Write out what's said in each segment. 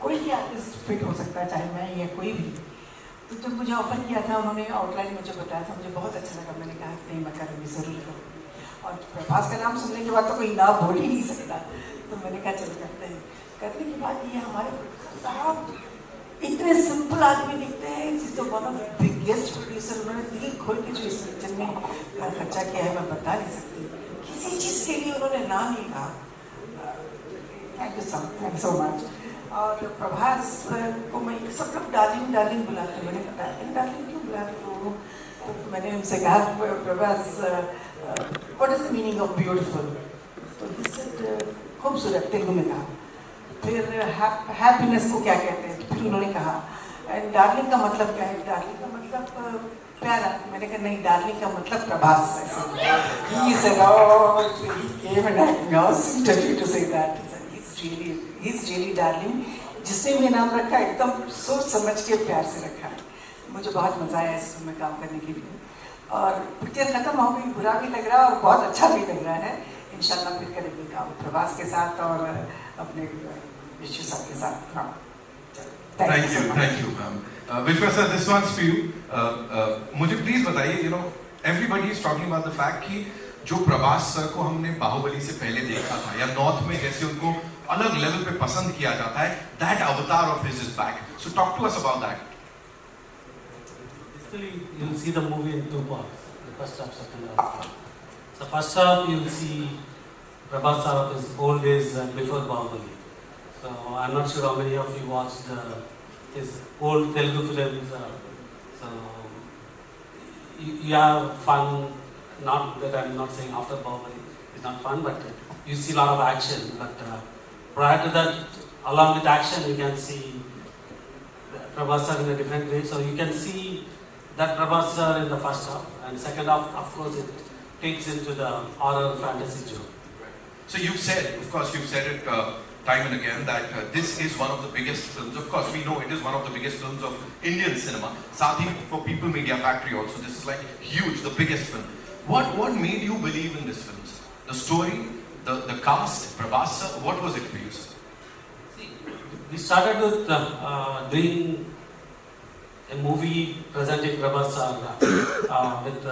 कोई भी artist fit हो सकता है, चाहे मैं या कोई भी। तो जब मुझे ऑफर किया था, उन्होंने आउटलाइन मुझे बताया था, मुझे बहुत अच्छा लगा। मैंने कहा नहीं, मैं करूँगी, ज़रूर करूँगी। और प्रभास का नाम सुनने के बाद तो कोई ना बोल ही नहीं सकता, तो मैंने कहा चलो करते हैं। करने के बाद ये हमारे साहब इतने सिंपल आदमी दिखते हैं, जिस तो one of the biggest producer, उन्होंने दिल खोल के जो इस पिक्चर में खर्चा किया है मैं बता नहीं सकती। किसी चीज़ के लिए उन्होंने ना नहीं कहा। Thank you so much. और प्रभास को मैं सब लोग डार्लिंग डार्लिंग बुलाते हैं, मैंने डार्लिंग डार्लिंग क्यों बुलाते हो? तो मैंने उनसे कहा Prabhas what is the meaning of beautiful? तो ही सेड खूबसूरत, तेलुगु में कहा। फिर हैप्पीनेस को क्या कहते हैं? तो फिर उन्होंने कहा एंड डार्लिंग का मतलब क्या है? डार्लिंग का मतलब प्यारा। मैंने कहा नहीं, डार्लिंग का मतलब Prabhas. He said, oh, he came and I asked him to say that. He's really darling. जिसने भी नाम रखा एकदम सोच समझ के प्यार से रखा है। मुझे बहुत मज़ा आया इस फिल्म में काम करने के लिए। और पिक्चर खत्म हो गई, बुरा भी लग रहा है और बहुत अच्छा भी लग रहा है। इंशाल्लाह फिर करेंगे काम प्रभास के साथ और अपने विश्व साहब के साथ। हाँ, thank you ma'am. Vishwa sir, this one's for you. मुझे प्लीज बताइए, you know everybody is talking about the fact कि जो प्रभास सर को हमने बाहुबली से पहले देखा था, या नॉर्थ में जैसे उनको अलग लेवल पे पसंद किया जाता है, that avatar of his is back. So talk to us about that. Basically, you'll see the movie in two parts: the first half, second half. So first half you'll see Prabhas sir of his old days before Bahubali. So I'm not sure how many of you watched his old Telugu films. So you have fun. Not that I'm not saying after Bahubali is not fun, but you see a lot of action. But prior to that, along with action, you can see Prabhas sir in a different way. So you can see that Prabhas sir in the first half, and second half, of course, it takes into the horror fantasy genre. So you've said, of course, you've said it time and again that this is one of the biggest films. Of course, we know it is one of the biggest films of Indian cinema. Sathi, for People Media Factory also, this is like huge, the biggest film. What made you believe in this film, sir? The story, the cast, Prabhas sir, what was it for you, sir? See, we started with doing a movie presenting Prabhas sir with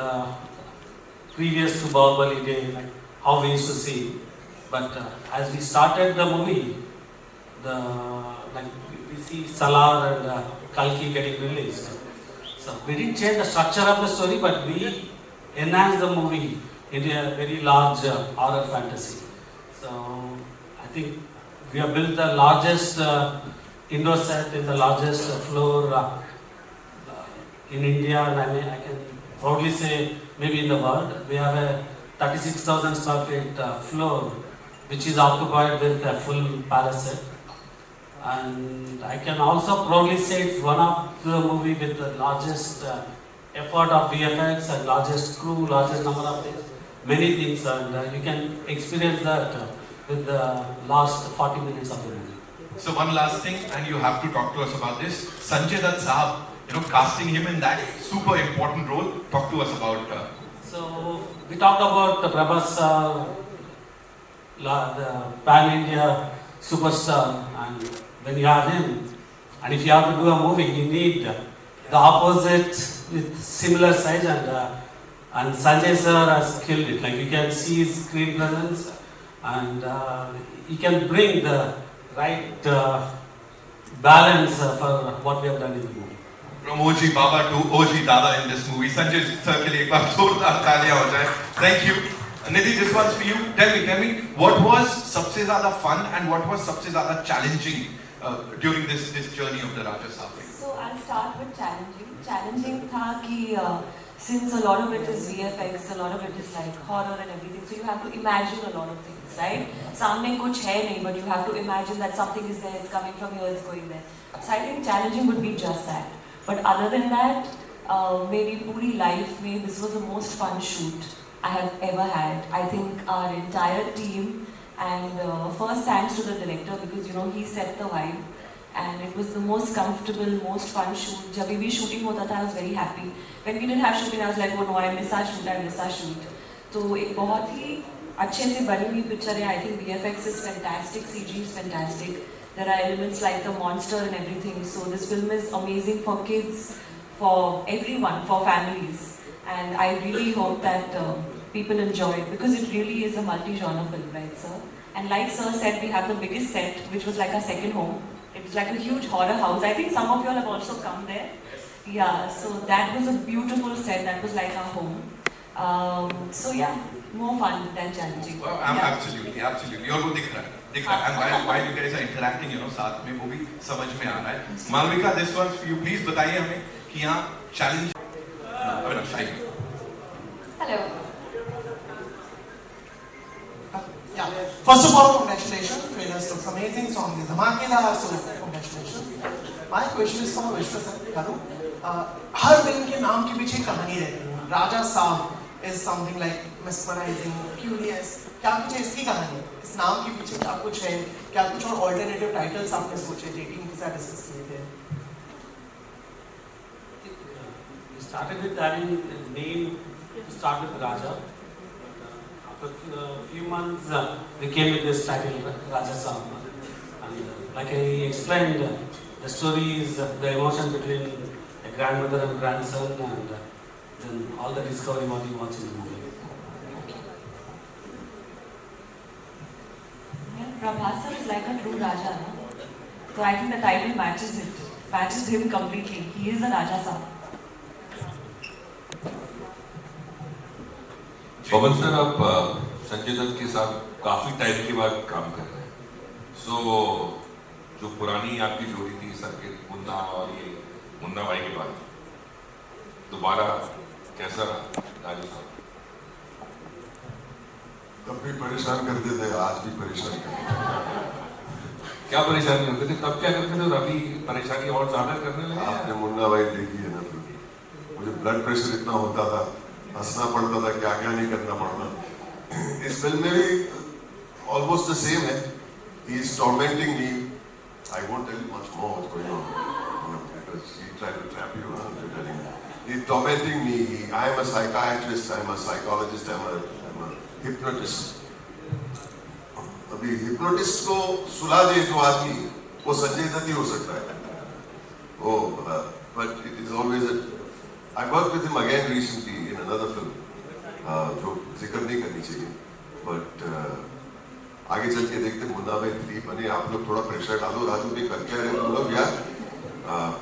previous to Bahubali day, like how we used to see. But as we started the movie, we see Salar and Kalki getting released. So we didn't change the structure of the story, but we enhanced the movie into a very large horror fantasy. So I think we have built the largest indoor set in the largest floor in India, and I can proudly say maybe in the world. We have a 36,000 square feet floor, which is occupied with a full palace set. And I can also proudly say it's one of the movie with the largest effort of VFX and largest crew, largest number of things, many things, and you can experience that with the last 40 minutes of the movie. So one last thing, and you have to talk to us about this. Sanjay Dutt Sahab, you know, casting him in that super important role. Talk to us about. So we talked about the Prabhas, the pan-India superstar, and when you have him, and if you have to do a movie, you need the opposite with similar size, and Sanjay sir has killed it. Like you can see his screen presence, and he can bring the right balance for what we have done in the movie. From OG Baba to OG Dada in this movie. Sanjay sir ke liye ek baar जोरदार तालियां हो जाए. Thank you. Nidhi, this one's for you. Tell me, what was सबसे ज़्यादा fun and what was सबसे ज़्यादा challenging during this journey of the Raja Sahab? So I'll start with challenging. Challenging था कि since a lot of it is VFX, a lot of it is like horror and everything, so you have to imagine a lot of things, right? सामने कुछ है नहीं, but you have to imagine that something is there, it's coming from here, it's going there. So I think challenging would be just that. But other than that, maybe पूरी life में this was the most fun shoot I have ever had. I think our entire team, and first thanks to the director, because you know he set the vibe. And it was the most comfortable, most fun shoot. जब भी shooting होता था, I was very happy. When we didn't have shooting, I was like, oh no, I miss our shoot. तो एक बहुत ही अच्छे से बनी हुई पिक्चर है. I think VFX is fantastic, CG is fantastic. There are elements like the monster and everything. So this film is amazing for kids, for everyone, for families. And I really hope that people enjoy it because it really is a multi-genre film, right, sir? And like sir said, we have the biggest set, which was like our second home. It was like a huge horror house. I think some of you all have also come there. Yeah, so that was a beautiful set. That was like our home. So yeah, more fun than challenging. Well, Yeah. absolutely. और वो दिख रहा है. And while you guys are interacting, you know, साथ में वो भी समझ में आ रहा है. Malvika, this one for you. Please बताइए हमें कि यहाँ challenge. अबे शाही. Hello. Yeah. First of all, congratulations. Trailers looks amazing. Song is धमाकेदार. So congratulations. My question is for Vishwa sir. Hello. Her film के नाम के पीछे कहानी रहती है. राजा साहब is something like mesmerizing, curious. क्या कुछ है इसकी कहानी? इस नाम के पीछे क्या कुछ है? क्या कुछ और alternative titles आपने सोचे थे? टीम के साथ डिस्कस किए थे? We started with having the name to start with Raja. After a few months, we came with this title, Raja Saab. And like I explained, the story is the emotion between a grandmother and grandson, and then all the discovery what you watch in the movie. Yeah, Prabhas sir is like a true Raja. No? So I think the title matches it. Matches him completely. He is the Raja Saab. Pawan sir, आप संजय दत्त के साथ काफी time के बाद काम कर रहे हैं. सो जो पुरानी आपकी जोड़ी थी सर्किट मुन्ना और ये मुन्ना भाई के बाद दोबारा कैसा राजू साहब? तब भी परेशान करते थे, आज भी परेशान करते हैं. क्या परेशानी होती थी तब, क्या करते थे और अभी परेशानी और ज्यादा करने लगे? आपने मुन्ना भाई देखी है ना फिल्म. मुझे ब्लड प्रेशर इतना होता था, हंसना पड़ता था, क्या क्या नहीं करना पड़ता. इस फिल्म में भी ऑलमोस्ट द सेम है. He is tormenting me. I won't tell you much more what's going on because he tried to trap you. He is tormenting me. I am a psychiatrist, I am a psychologist, I am a hypnotist. अभी hypnotist को सुला दे जो आदमी, वो संजय दत्त ही हो सकता है. Oh, but it is always a. I worked with him again recently in another film, जो जिक्र नहीं करनी चाहिए, but आगे चल के देखते मुन्ना भाई 3 बने. आप लोग थोड़ा प्रेशर डालो, राजू भी करके आ रहे तुम लोग यार.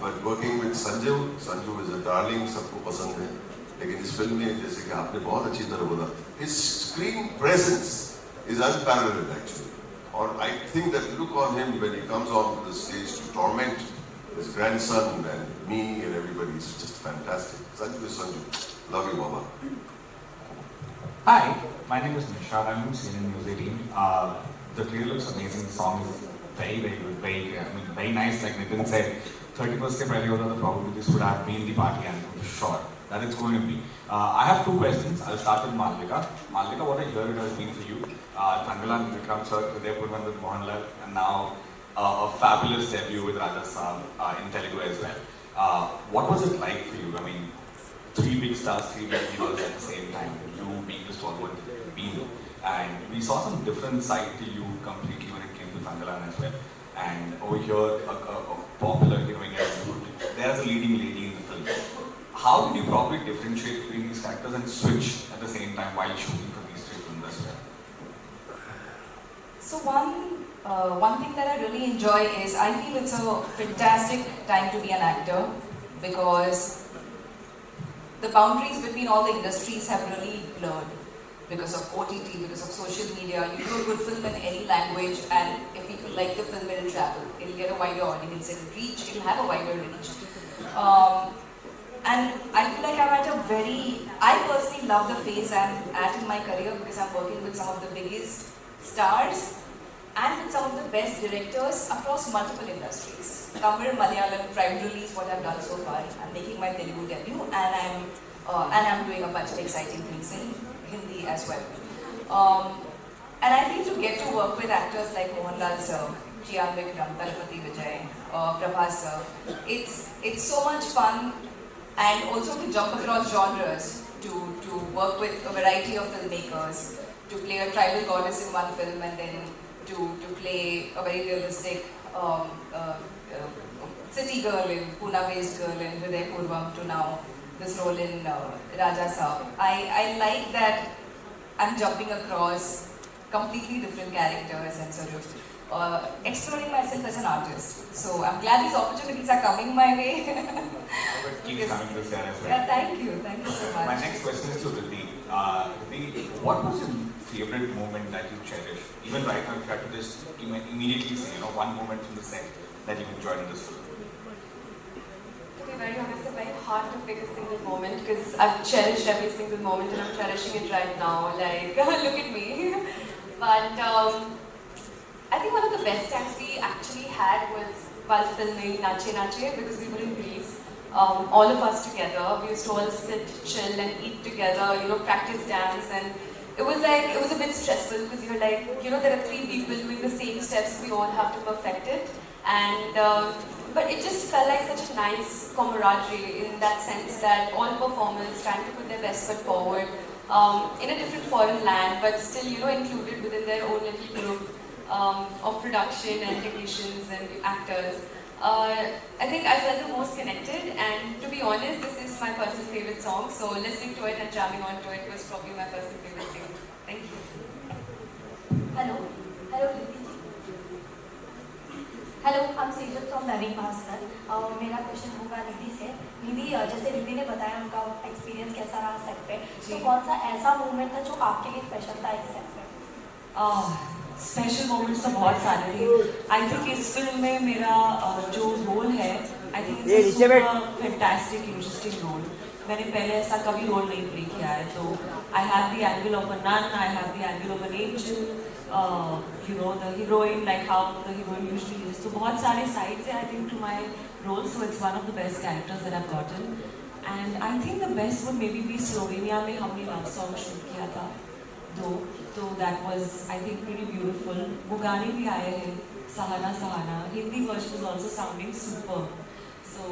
But working with Sanju is a darling, सबको पसंद है. लेकिन इस फिल्म में जैसे कि आपने बहुत अच्छी तरह बोला, his screen presence is unparalleled actually. Or I think that look on him when he comes onto the stage to torment his grandson and me and everybody is just fantastic. Sanju is Sanju. Love you, Mama. Hi, my name is Nishad. I'm from CNN News 18. The trailer looks amazing. The song is very, very good. Very nice. Like Nitin said, 31st के पहले होता तो probably this would have been the party anthem for sure. That it's going to be. I have 2 questions. I'll start with Malvika. Malvika, what a year it has been for you. Thangalan, Vikram sir, Uday Purvan with Mohanlal, and now a fabulous debut with Raja Saab in Telugu as well. What was it like for you? I mean, 3 big stars, 3 big heroes at the same time. You being the stalwart being, and we saw some different side to you completely when it came to Thangalan as well. And over here, a popular heroine as you. There's a leading lady in the film. How did you probably differentiate between these characters and switch at the same time while shooting for these 3 films as well? So one thing that I really enjoy is I feel it's a fantastic time to be an actor because the boundaries between all the industries have really blurred because of OTT, because of social media. You do a good film in any language, and if people like the film, it'll travel. It'll get a wider audience. It'll have a wider reach. And I feel like I'm at a I personally love the phase I'm at in my career because I'm working with some of the biggest stars and with some of the best directors across multiple industries. Tamil, Malayalam, primarily is what I've done so far. I'm making my Telugu debut and I'm doing a bunch of exciting things in Hindi as well. And I think to get to work with actors like Mohanlal sir, Jian Vikram, Talapati Vijay, Prabhas sir, it's so much fun, and also to jump across genres, to work with a variety of filmmakers, to play a tribal goddess in one film and then to play a very realistic city girl in Pune-based girl in Hriday Purvam to now this role in Raja Saab. I like that I'm jumping across completely different characters and sort of exploring myself as an artist. So I'm glad these opportunities are coming my way. Keep coming this year as well. Yeah, thank you so much. My next question is to Riddhi. Riddhi, what was your favorite moment that you cherish? Even right now, if you had to just immediately say, one moment from the set that you enjoyed in this film. To be very honest, it's very hard to pick a single moment because I've cherished every single moment and I'm cherishing it right now. Like, look at me. But I think one of the best times we actually had was while filming Nache Nache because we were in Greece. All of us together, we used to all sit, chill and eat together, practice dance, and it was a bit stressful because you're like, there are 3 people doing the same steps, we all have to perfect it, and but it just felt like such a nice camaraderie in that sense that all performers trying to put their best foot forward in a different foreign land, but still, included within their own little group of production and technicians and actors. I think I felt the most connected, and to be honest, this is my personal favorite song, so listening to it and jamming onto it was probably my personal favorite thing. Thank you. Hello, Riddhi ji. Hello, I'm Sejal from Nari Master. मेरा question होगा निधि से. निधि, जैसे रिद्धि ने बताया उनका experience कैसा रहा set पे, तो कौन सा ऐसा मोमेंट था जो आपके लिए स्पेशल था इस सेट पे? स्पेशल मोमेंट्स तो बहुत सारे थे. आई थिंक इस फिल्म में मेरा जो रोल है, I think it's a fantastic interesting role. मैंने पहले ऐसा कभी रोल नहीं प्ले किया है, तो I have the angle of a nun, I have the angle of an angel, the heroine, like how the heroine usually is. तो बहुत सारे साइड्स हैं I think to my role, so it's one of the best characters that I have gotten. And I think the best would may be Slovenia में हमने love song shoot किया था तो that was I think pretty beautiful. वो गाने भी आए हैं, Sahana Sahana, Hindi version is also sounding super. So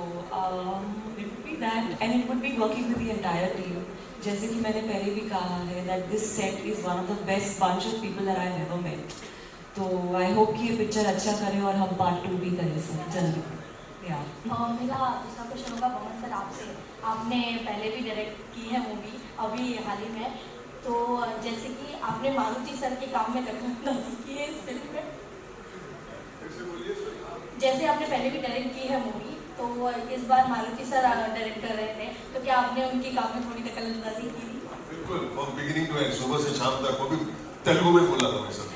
it would be that and it would be working with the entire team. जैसे कि मैंने पहले भी कहा है that this set is one of the best bunch of people that I have ever met. तो I hope कि ये पिक्चर अच्छा करे और हम पार्ट 2 भी करें सर जल्दी. मेरा दूसरा क्वेश्चन होगा पवन सर आपसे. आपने पहले भी डायरेक्ट की है मूवी, अभी हाल ही में, तो जैसे कि आपने मारुति सर के काम में दखल की है इस फिल्म में, जैसे आपने पहले भी डायरेक्ट की है मूवी, तो इस बार मारुति सर डायरेक्ट कर रहे थे, तो क्या आपने उनके काम में थोड़ी दखलंदाजी की थी? बिल्कुल, फ्रॉम बिगिनिंग टू एंड, सुबह से शाम तक. वो भी तेलुगु में बोला था मैं सब.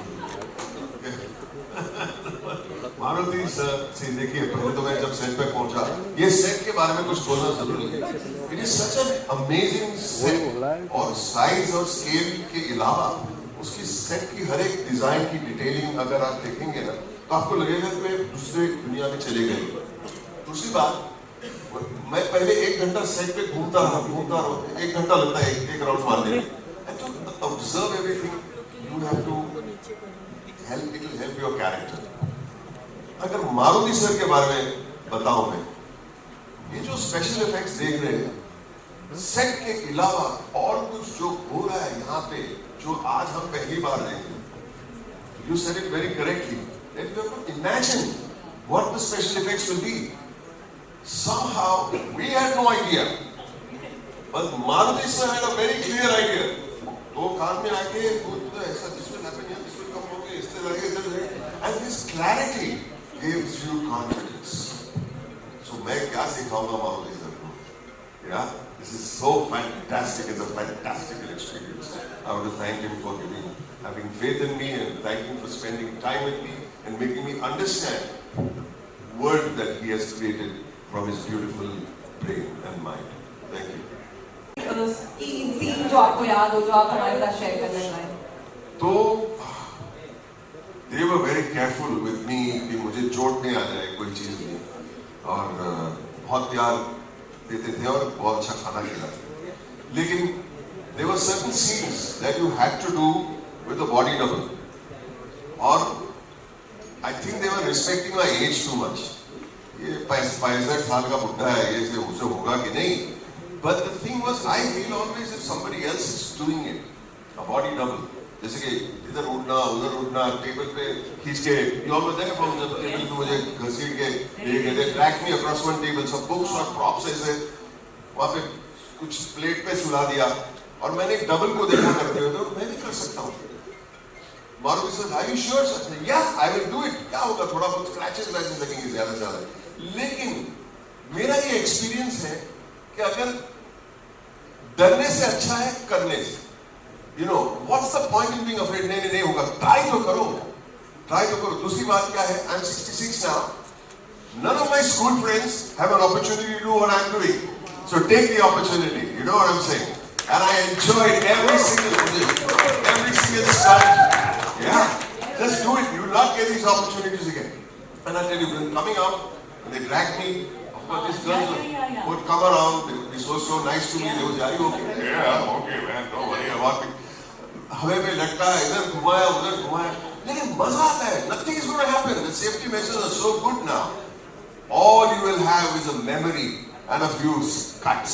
मारुति सर से देखिए, पहले तो मैं जब सेट पे पहुंचा, ये सेट के बारे में कुछ बोलना जरूरी है. It is such an amazing set, और साइज और स्केल के अलावा उसकी सेट की हर एक डिजाइन की डिटेलिंग अगर आप देखेंगे ना, तो आपको लगेगा कि मैं दूसरे दुनिया में चले गए. दूसरी बात, मैं पहले 1 घंटा सेट पे घूमता रहा, 1 घंटा लगता है एक राउंड मारने में. And to observe everything you have to help, it will help your character. अगर मारुति सर के बारे में बताऊं मैं, ये जो स्पेशल इफेक्ट्स देख रहे हैं, सेट के अलावा और कुछ जो हो रहा है यहाँ पे, जो आज हम पहली बार देख रहे हैं. You said it very correctly. That you have to imagine what the special effects will be. Somehow we had no idea, but Maruti sir had a very clear idea. तो कार में आके ऐसा this will happen here, this will come over here, इस तरह लगेगा, and this clarity gives you confidence. So मैं क्या सिखाऊंगा मारुति सर को? Yeah, this is so fantastic. It's a fantastic experience. I want to thank him for having faith in me, and thank him for spending time with me and making me understand the world that he has created from his beautiful brain and mind. Thank you. Scene जो आपको याद हो, जो आप हमारे साथ share करना चाहें. तो they were very careful with me कि मुझे चोट नहीं आ जाए कोई चीज में, और बहुत प्यार देते थे और बहुत अच्छा खाना खिलाते. लेकिन there were certain scenes that you had to do with a body double, और I think they were respecting my age too much. ये 65 साल का बुढ़ा है, ये से मुझसे होगा कि नहीं. But the thing was, I feel always if somebody else is doing it, a body double, जैसे कि इधर उठना उधर उठना, टेबल पे खींच के, you all were there from जब टेबल पे मुझे घसीट के ले गए, they dragged me across one table, सब books और props ऐसे वहाँ पे कुछ प्लेट पे सुला दिया, और मैंने एक डबल को देखा करते हुए, तो मैं भी कर सकता हूँ। Maruti sir, are you sure sir? Yeah, I will do it. क्या होगा, थोड़ा बहुत स्क्रैचेस वैचेस लगेंगे ज्यादा से ज्यादा, लेकिन मेरा ये एक्सपीरियंस है कि अगर डरने से अच्छा है करने से, you know, what's the point in being afraid? नहीं होगा, try तो करो, try तो करो। दूसरी बात क्या है, I'm 66 now. None of my school friends have an opportunity to do what I'm doing. So take the opportunity, you know what I'm saying? And I enjoyed every single stunt. Yeah, just do it. You will not get these opportunities again. And I tell you, when coming out, when they dragged me, of course these girls would come around, they would be so nice to me. They would say, are you okay? Yeah, okay man, don't worry about me. हमें पे लटका, इधर घुमाया उधर घुमाया, लेकिन मजा आता है. Nothing is going to happen. The safety measures are so good now. All you will have is a memory and a few cuts.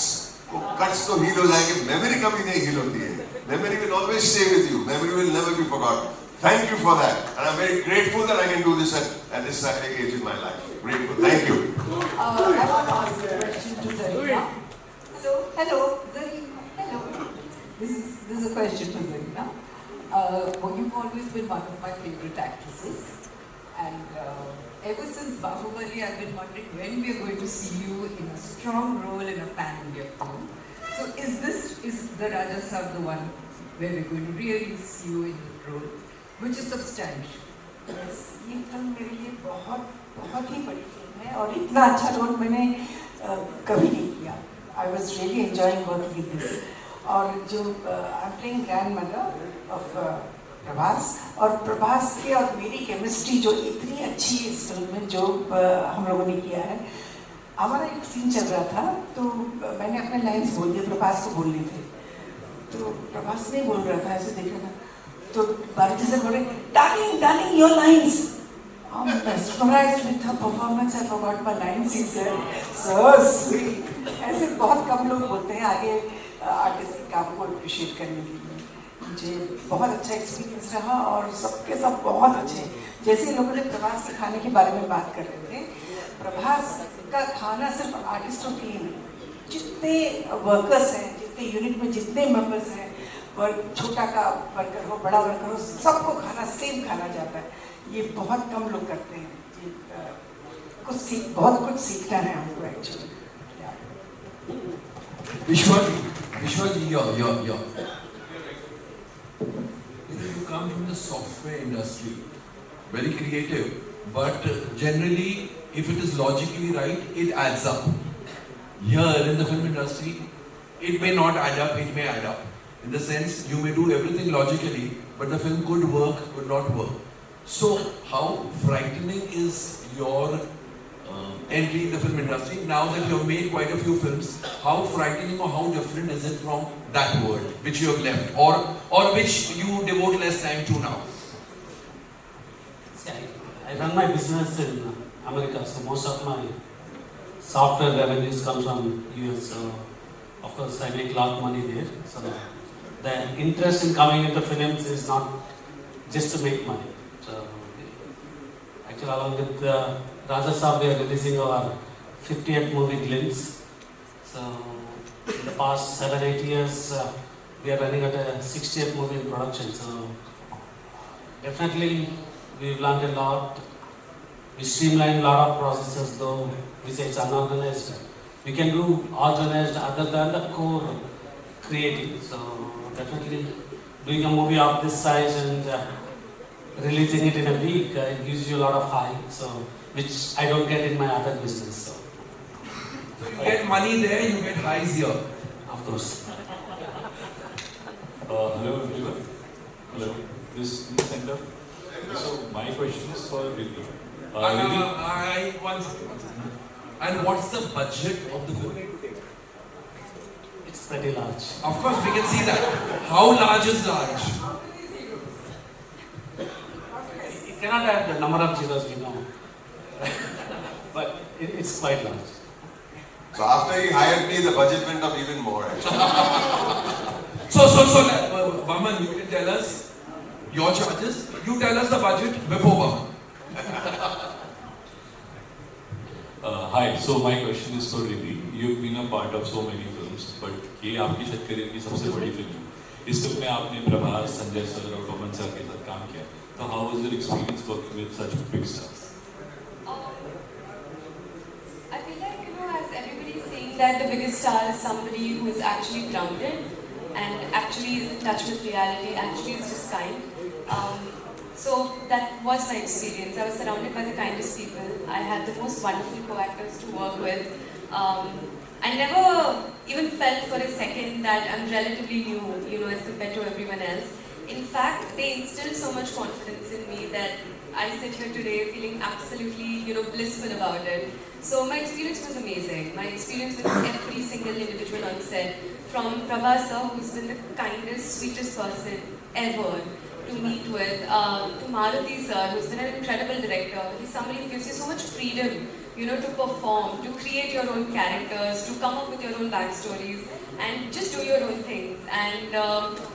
वो cuts तो heal हो जाएंगे, memory कभी नहीं heal होती है. Memory will always stay with you. Memory will never be forgotten. Thank you for that, and I'm very grateful that I can do this at this age in my life. Grateful. Thank you. I want to ask a question to Zarina. Hello, Zarina. Hello. This is a question to Zarina. You've always been one of my favorite actresses, and ever since Bahubali, I've been wondering when we are going to see you in a strong role in a pan-India film. So, is the Raja Saab the one where we're going to really see you in a role which is substantial? Yes, ये film मेरे लिए बहुत ही बड़ी film है, और इतना अच्छा role मैंने कभी नहीं किया. I was really enjoying working with this. और जो I'm playing grandmother of Prabhas, और प्रभास के और मेरी केमिस्ट्री जो इतनी अच्छी है इस फिल्म में, जो हम लोगों ने किया है. हमारा एक सीन चल रहा था, तो मैंने अपने लाइन्स बोल दिए, प्रभास को बोलने थे, तो प्रभास नहीं बोल रहा था, ऐसे देख रहा था, तो बालाजी सर बोले, darling, your lines. I'm mesmerized with her performance. I forgot my lines. He said, so sweet. ऐसे बहुत कम लोग बोलते हैं आगे आर्टिस्ट के काम को अप्रिशिएट करने के लिए. मुझे बहुत अच्छा एक्सपीरियंस रहा, और सबके सब बहुत अच्छे. जैसे लोगों ने प्रभास के खाने के बारे में बात कर रहे थे, प्रभास का खाना सिर्फ आर्टिस्टों के लिए नहीं, जितने वर्कर्स हैं, जितने यूनिट में जितने मेंबर्स हैं, छोटा का वर्कर हो, बड़ा वर्कर हो, सबको खाना सेम खाना जाता है. ये बहुत कम लोग करते हैं. बहुत कुछ सीखना है हमको actually. Vishwaji, you come from the software industry, very creative, but generally, if it is logically right, it adds up. Here in the film industry, it may not add up, it may add up. In the sense, you may do everything logically, but the film could work, could not work. So, how frightening is your entry in the film industry now that you have made quite a few films? How frightening or how different is it from that world which you have left, or which you devote less time to now? I run my business in America, so most of my software revenues come from US. So of course I make a lot of money there. So the interest in coming into films is not just to make money. So actually, along with Raja Saab, we are releasing our 50th movie, Glimpse. So in the past 7-8 years, we are running at a 60th movie in production. So definitely we've learned a lot. We streamline a lot of processes, though we say it's unorganized. We can do organized other than the core creative. So definitely doing a movie of this size and releasing it in a week, it gives you a lot of high, so which I don't get in my other business. So you get money there, you get highs here. Of course. Hello everyone. Hello. This is the center. So my question is for Riddhi. One second. And what's the budget of the film? It's pretty large. Of course, we can see that. How large is large? You cannot have the number of zeros we know, but it's quite large. So after he hired me, the budget went up even more. Actually. So, Vaman, you can tell us your charges. You tell us the budget before Baman. Hi, so my question is for Riddhi. You've been a part of so many films, but ये आपकी शायद career की सबसे बड़ी film है। इस film में आपने प्रभास, संजय सर और पवन सर के साथ काम किया। तो how was your experience working with such big stars? I feel like, as everybody is saying that the biggest star is somebody who is actually grounded and actually is in touch with reality, actually is just kind. So that was my experience. I was surrounded by the kindest people. I had the most wonderful co-actors to work with. I never even felt for a second that I'm relatively new, as compared to everyone else. In fact, they instilled so much confidence in me that I sit here today feeling absolutely, blissful about it. So my experience was amazing. My experience with every single individual on set, from Prabhas sir, who's been the kindest, sweetest person ever to meet with, to Maruti sir, who's been an incredible director. He's somebody who gives you so much freedom, to perform, to create your own characters, to come up with your own backstories, and just do your own things. And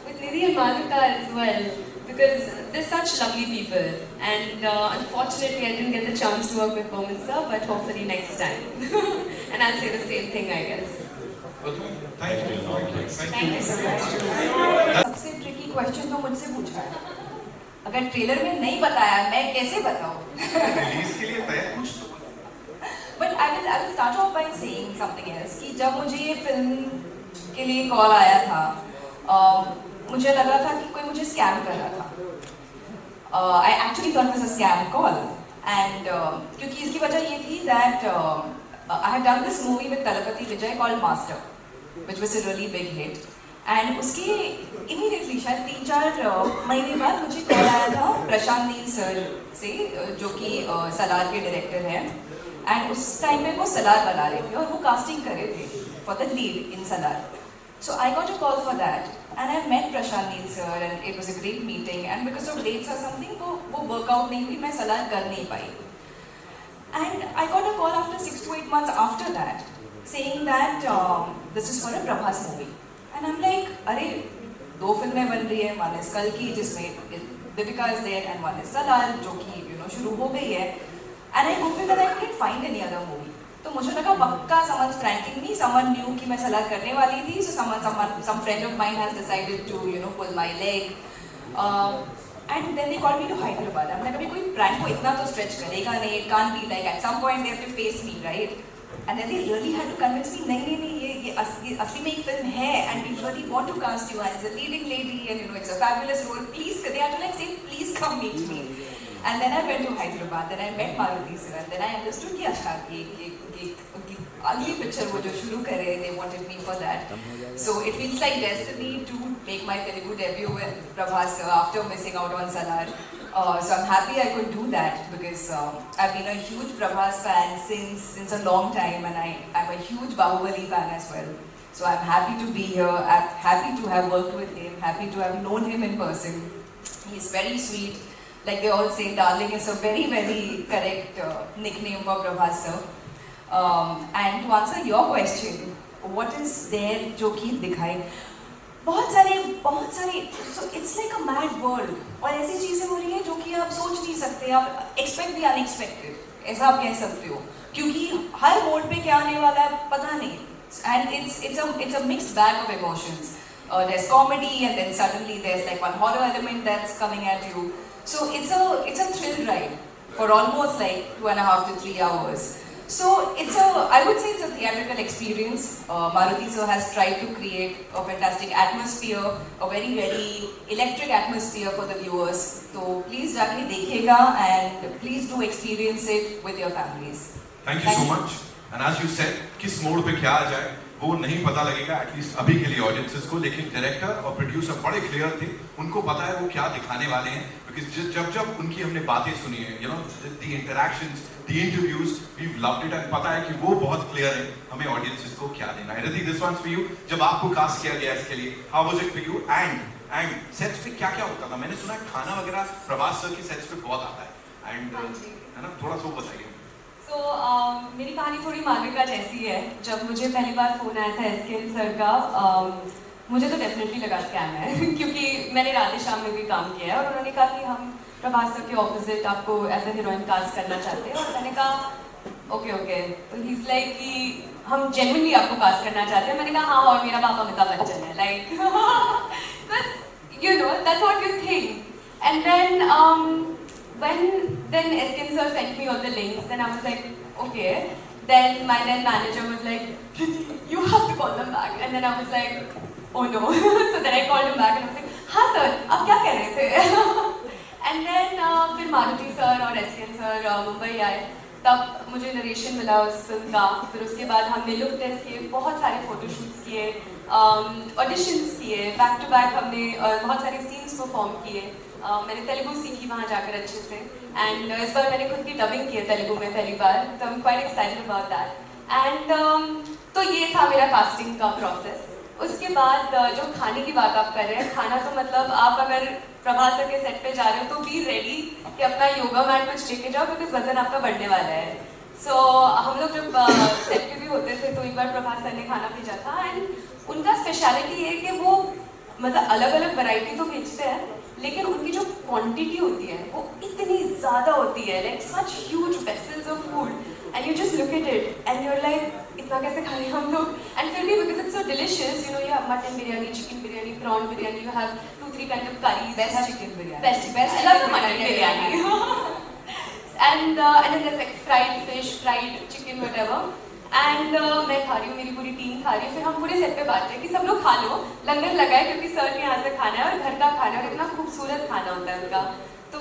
with Nidhi and Malvika as well, because they're such lovely people. And unfortunately, I didn't get the chance to work with Bowman sir, but hopefully next time. And I'll say the same thing, I guess. Thank you. Thank you so much. सबसे tricky question तो मुझसे पूछा है। अगर trailer में नहीं बताया, मैं कैसे बताऊं? रिलीज के लिए तय कुछ तो। But I will start off by saying something else कि जब मुझे ये फिल्म के लिए कॉल आया था, मुझे लगा था कि कोई मुझे स्कैम कर रहा था। I actually thought it was a scam call, and क्योंकि इसकी वजह ये थी that I had done this movie with Talapati Vijay called Master, which was a really big hit. And उसके immediately शायद 3-4 महीने बाद मुझे कॉल आया था प्रशांत नील सर से, जो कि सलार के डायरेक्टर हैं। एंड उस टाइम में वो सलार बना रहे थे और वो कास्टिंग कर रहे थे for the lead in Salaar. So I got a call for that, and I met Prashant Neel sir, and it was a great meeting. And because of dates or something, वो workout नहीं हुई, मैं सलार कर नहीं पाई। And I got a call after 6 to 8 months after that, saying that this is for a Prabhas movie. And I'm like, अरे 2 फिल्में बन रही है, one is Kalki जिसमें Deepika is there, and one is Salar जो कि शुरू हो गई है। And I googled and I couldn't find any other movie. तो मुझे लगा पक्का someone's pranking me, someone knew कि मैं सलार करने वाली थी, so some friend of mine has decided to pull my leg. And then they called me to Hyderabad. I'm like, अभी कोई prank को इतना तो stretch करेगा नहीं, it can't be like at some point they have to face me, right? And then they really had to convince me, नहीं, ये असली में एक फिल्म है, and we really want to cast you as a leading lady, and it's a fabulous role. Please, they had to say, please come meet me. And then I went to Hyderabad, and I met Maruti sir, and then I understood कि अच्छा उनकी अगली picture वो जो शुरू करे, they wanted me for that. So it feels like destiny to make my Telugu debut with Prabhas sir after missing out on Salar. So I'm happy I could do that because I've been a huge Prabhas fan since a long time, and I'm a huge Bahubali fan as well. So I'm happy to be here. I'm happy to have worked with him. Happy to have known him in person. He's very sweet. Like they all say, darling is a very, very correct nickname for Prabhas sir. And to answer your question, what is there जो कि दिखाए? बहुत सारे so it's like a mad world, और ऐसी चीजें हो रही हैं जो कि आप सोच नहीं सकते, आप expect the unexpected, ऐसा आप कह सकते हो, क्योंकि हर मोड पे क्या आने वाला है पता नहीं, and it's a mixed bag of emotions. There's comedy, and then suddenly there's like one horror element that's coming at you. So it's a thrill ride for almost like 2.5 to 3 hours. So I would say it's a theatrical experience. Maruti sir has tried to create a fantastic atmosphere, a very, very electric atmosphere for the viewers. So please जाके देखिएगा, and please do experience it with your families. Thank you so much. And as you said, किस mode पे क्या आ जाए वो नहीं पता लगेगा, एटलीस्ट अभी के लिए ऑडियंसेस को, लेकिन डायरेक्टर और प्रोड्यूसर बड़े क्लियर थे, उनको पता है वो क्या दिखाने वाले हैं, बिकॉज जब उनकी हमने बातें सुनी है, the interactions, the interviews, we loved it, and पता है कि वो बहुत क्लियर है हमें ऑडियंसेस को क्या देना है। दिस वंस फॉर यू, जब आपको कास्ट किया गया इसके लिए, how was it for you, and sets पे क्या क्या होता था? मैंने सुना खाना वगैरह प्रभास सर के सेट्स पे बहुत आता है, एंड है ना, थोड़ा सा बताइए। So, मेरी कहानी थोड़ी मालविका जैसी है। जब मुझे पहली बार फ़ोन आया था एसकेएन सर का, मुझे तो डेफिनेटली लगा स्कैम है क्योंकि मैंने राधे श्याम में भी काम किया है और उन्होंने कहा कि हम प्रभास सर के ऑपोजिट आपको एज ए हीरोइन कास्ट करना चाहते हैं और मैंने कहा ओके ओके, तो ही इज लाइक कि हम जेन्युइनली आपको कास्ट करना चाहते हैं। मैंने कहा हाँ, और मेरा बाप अमिताभ बच्चन है, like you know that's what you think. And then when then SN sir sent me all the links, then I was like okay. Then my then manager was like, you have to call them back, and then I was like oh no. So then I called him back and I was like, हाँ sir, आप क्या कह रहे थे? And then फिर Maruti sir और SN sir Mumbai आए, तब मुझे नरेशन मिला उस फिल्म का। फिर उसके बाद हमने लुक टेस्ट किए, बहुत सारे फोटोशूट्स किए, ऑडिशंस किए, बैक टू बैक हमने बहुत सारे सीन्स परफॉर्म किए। मैंने तेलुगु सीखी वहाँ जाकर अच्छे से, एंड इस बार मैंने खुद की डबिंग की है तेलुगु में पहली बार, तो I am quite excited about that. And तो ये था मेरा कास्टिंग का प्रोसेस। उसके बाद जो खाने की बात आप कर रहे हैं, खाना तो मतलब आप अगर प्रभास सर के सेट पे जा रहे हो तो बी रेडी कि अपना योगा मैट कुछ लेके जाओ क्योंकि वजन आपका बढ़ने वाला है। सो हम लोग जब सेट पे भी होते थे तो एक बार प्रभास सर ने खाना भेजा था, एंड उनका स्पेशलिटी है कि वो मतलब अलग अलग वैरायटी तो भेजते हैं लेकिन उनकी जो क्वांटिटी होती है वो इतनी ज़्यादा होती है, like such huge vessels of food, and you just look at it and you're like इतना कैसे खा रहे हैं हम लोग। एंड फिर भी because it's so delicious, you know, you have mutton biryani, chicken biryani, prawn biryani, you have 2-3 kind of curries, Best chicken biryani. best I love mutton biryani. And then there's like fried fish, fried chicken, whatever. And मैं खा रही हूँ, मेरी पूरी team खा रही है, फिर हम पूरे सेट पे बांटते हैं कि सब लोग खा लो, लंगर लगाए क्योंकि सर के यहाँ से खाना है और घर का खाना है और इतना खूबसूरत खाना होता है उनका। तो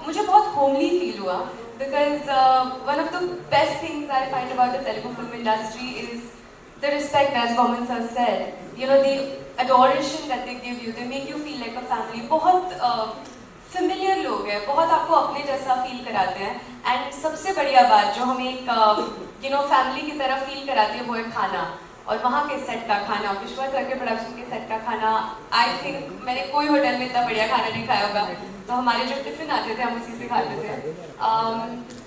मुझे बहुत होमली फील हुआ because one of the best things I find about the Telugu film industry is the respect, as Boman sir said, you know, the adoration that they give you, they make you feel like a family. बहुत familiar लोग हैं, बहुत आपको अपने जैसा feel कराते हैं। And सबसे बढ़िया बात जो हमें एक यू नो फैमिली की तरह फील कराती है वो है खाना, और वहाँ के सेट का खाना, विश्वास सर के प्रोडक्शन के सेट का खाना। आई थिंक मैंने कोई होटल में इतना बढ़िया खाना नहीं खाया होगा, तो हमारे जो टिफिन आते थे हम उसी से खाते थे।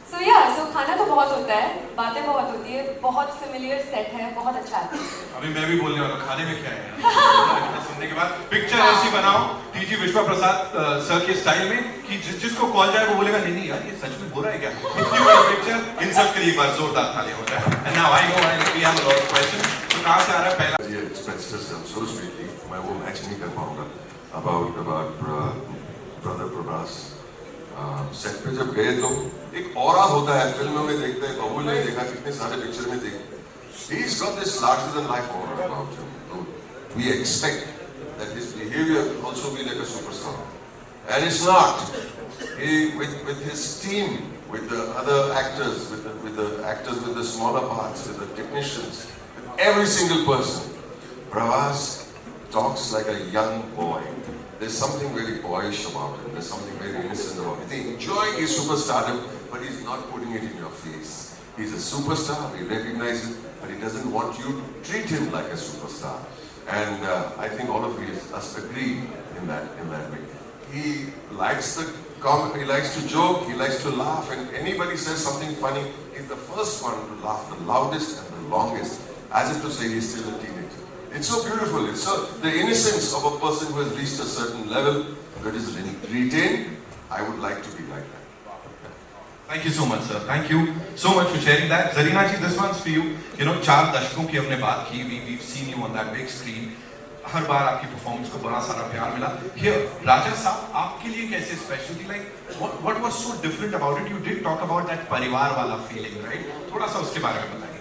सो खाना तो बहुत होता है, बातें बहुत होती है, बहुत फेमिलियर सेट है, बहुत अच्छा है। अभी मैं भी बोलने वाला, खाने में क्या है सुनने के बाद पिक्चर ऐसी बनाओ टीजी विश्वा प्रसाद सर के स्टाइल में कि जिसको कॉल जाए वो बोलेगा नहीं नहीं यार ये सच में हो रहा है क्या, इतनी बड़ी पिक्चर। इन सब के लिए एक बार जोरदार ताली हो जाए। And now I know we have a lot of questions. तो कहां से आ रहा है पहला? ये एक्सप्रेस herself so sweetly, मैं वो मैच नहीं कर पाऊंगा about brother प्रभास। सेट पे जब गए तो एक ऑरा होता है, फिल्मों में देखते हैं, बाहुबली ने देखा, कितने सारे पिक्चर में देखे, he's got this larger than life aura about him. So we expect that his behavior also be like a superstar, and it's not. He with his team, with the other actors, with the actors with the smaller parts, with the technicians, with every single person, Prabhas talks like a young boy. There's something very boyish about him. There's something very innocent about him. He's enjoying his superstardom, but he's not putting it in your face. He's a superstar. We recognize it, but he doesn't want you to treat him like a superstar. And I think all of us agree in that way. He likes the comedy. He likes to joke. He likes to laugh. And anybody says something funny, he's the first one to laugh the loudest and the longest, as if to say he's still a teenager. It's so beautiful. It's so the innocence of a person who has reached a certain level that is retained. I would like to be like that. Thank you so much, sir. Thank you so much for sharing that. Zarina ji, this one's for you. You know, 4 दशकों की हमने बात की. We've seen you on that big screen. हर बार आपकी performance को बड़ा सारा प्यार मिला. Here, राजा साहब, आपके लिए कैसे स्पेशल थी? Like, what was so different about it? You did talk about that परिवार वाला feeling, right? थोड़ा सा उसके बारे में बताइए.